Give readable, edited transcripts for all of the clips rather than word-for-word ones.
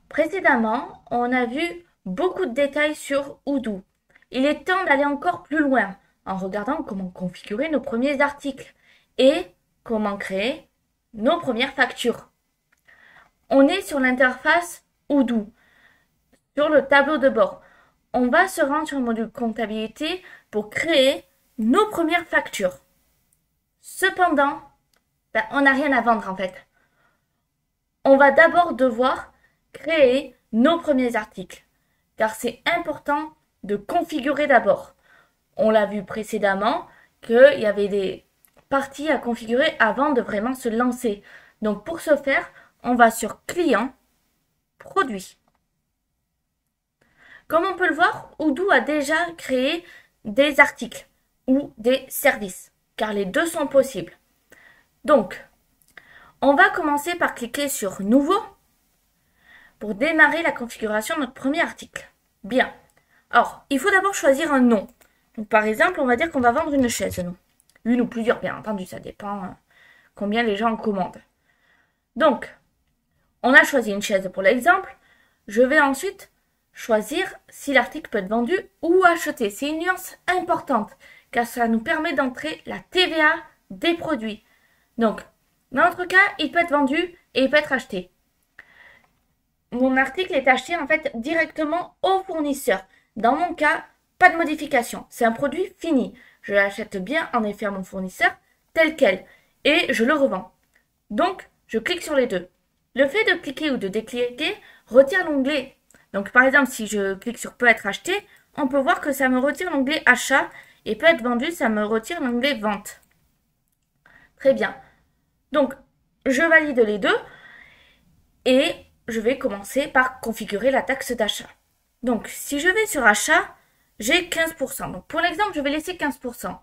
Précédemment, on a vu beaucoup de détails sur Odoo. Il est temps d'aller encore plus loin en regardant comment configurer nos premiers articles et comment créer nos premières factures. On est sur l'interface Odoo, sur le tableau de bord. On va se rendre sur le module comptabilité pour créer nos premières factures. Cependant, on n'a rien à vendre en fait. On va d'abord devoir créer nos premiers articles, car c'est important de configurer d'abord. On l'a vu précédemment qu'il y avait des parties à configurer avant de vraiment se lancer. Donc pour ce faire, on va sur Client, Produit. Comme on peut le voir, Odoo a déjà créé des articles ou des services, car les deux sont possibles. Donc, on va commencer par cliquer sur Nouveau pour démarrer la configuration de notre premier article. Bien. Alors, il faut d'abord choisir un nom. Donc, par exemple, on va dire qu'on va vendre une chaise, non? Une ou plusieurs, bien entendu, ça dépend combien les gens en commandent. Donc, on a choisi une chaise pour l'exemple. Je vais ensuite choisir si l'article peut être vendu ou acheté. C'est une nuance importante, car ça nous permet d'entrer la TVA des produits. Donc, dans notre cas, il peut être vendu et il peut être acheté. Mon article est acheté en fait directement au fournisseur. Dans mon cas, pas de modification. C'est un produit fini. Je l'achète bien en effet à mon fournisseur tel quel et je le revends. Donc, je clique sur les deux. Le fait de cliquer ou de décliquer retire l'onglet. Donc, par exemple, si je clique sur peut être acheté, on peut voir que ça me retire l'onglet achat et peut être vendu, ça me retire l'onglet vente. Très bien. Donc, je valide les deux et je vais commencer par configurer la taxe d'achat. Donc, si je vais sur achat, j'ai 15%. Donc, pour l'exemple, je vais laisser 15%.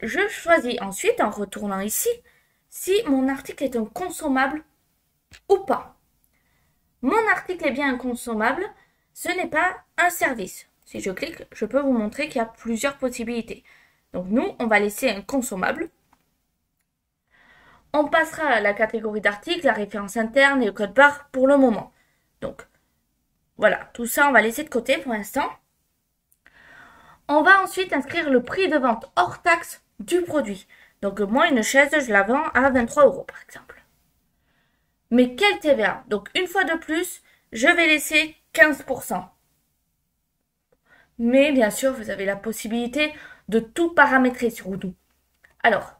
Je choisis ensuite, en retournant ici, si mon article est un consommable ou pas. Mon article est bien un consommable, ce n'est pas un service. Si je clique, je peux vous montrer qu'il y a plusieurs possibilités. Donc, nous, on va laisser un consommable. On passera à la catégorie d'articles, la référence interne et le code barre pour le moment. Donc, voilà, tout ça, on va laisser de côté pour l'instant. On va ensuite inscrire le prix de vente hors taxe du produit. Donc, moi, une chaise, je la vends à 23 € par exemple. Mais quelle TVA? Donc, une fois de plus, je vais laisser 15%. Mais bien sûr, vous avez la possibilité de tout paramétrer sur Odoo. Alors,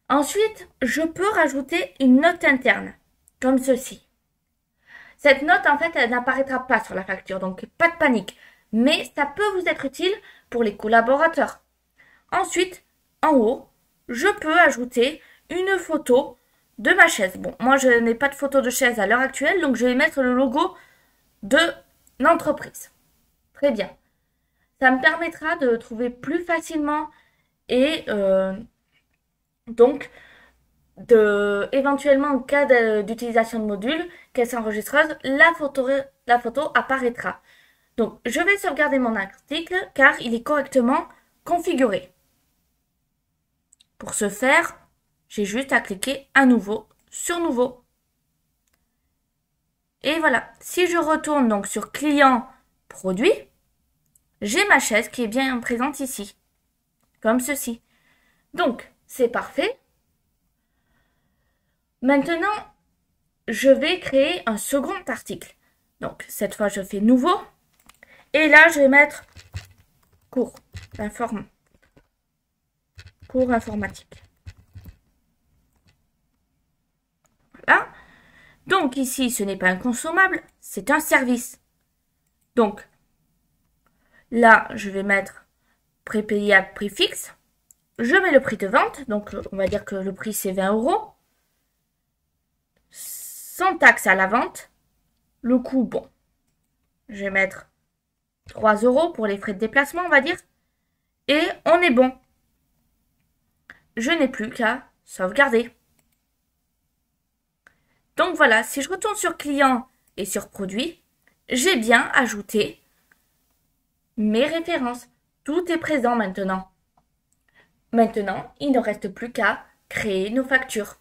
ensuite, je peux rajouter une note interne, comme ceci. Cette note, en fait, elle n'apparaîtra pas sur la facture, donc pas de panique. Mais ça peut vous être utile pour les collaborateurs. Ensuite, en haut, je peux ajouter une photo de ma chaise. Bon, moi, je n'ai pas de photo de chaise à l'heure actuelle, donc je vais mettre le logo de l'entreprise. Très bien. Ça me permettra de trouver plus facilement et donc éventuellement en cas d'utilisation de module, caisse enregistreuse, la photo apparaîtra. Donc, je vais sauvegarder mon article car il est correctement configuré. Pour ce faire, j'ai juste à cliquer à nouveau sur Nouveau. Et voilà, si je retourne donc sur Client, Produit, j'ai ma chaise qui est bien présente ici, comme ceci. Donc, c'est parfait. Maintenant, je vais créer un second article. Donc, cette fois, je fais Nouveau. Et là, je vais mettre cours informatique. Voilà. Donc, ici, ce n'est pas un consommable, c'est un service. Donc, là, je vais mettre prépayé à prix fixe. Je mets le prix de vente. Donc, on va dire que le prix, c'est 20 €. Sans taxe à la vente. Le coût, bon, je vais mettre 3 € pour les frais de déplacement, on va dire. Et on est bon. Je n'ai plus qu'à sauvegarder. Donc voilà, si je retourne sur client et sur produit, j'ai bien ajouté mes références. Tout est présent maintenant. Maintenant, il ne reste plus qu'à créer nos factures.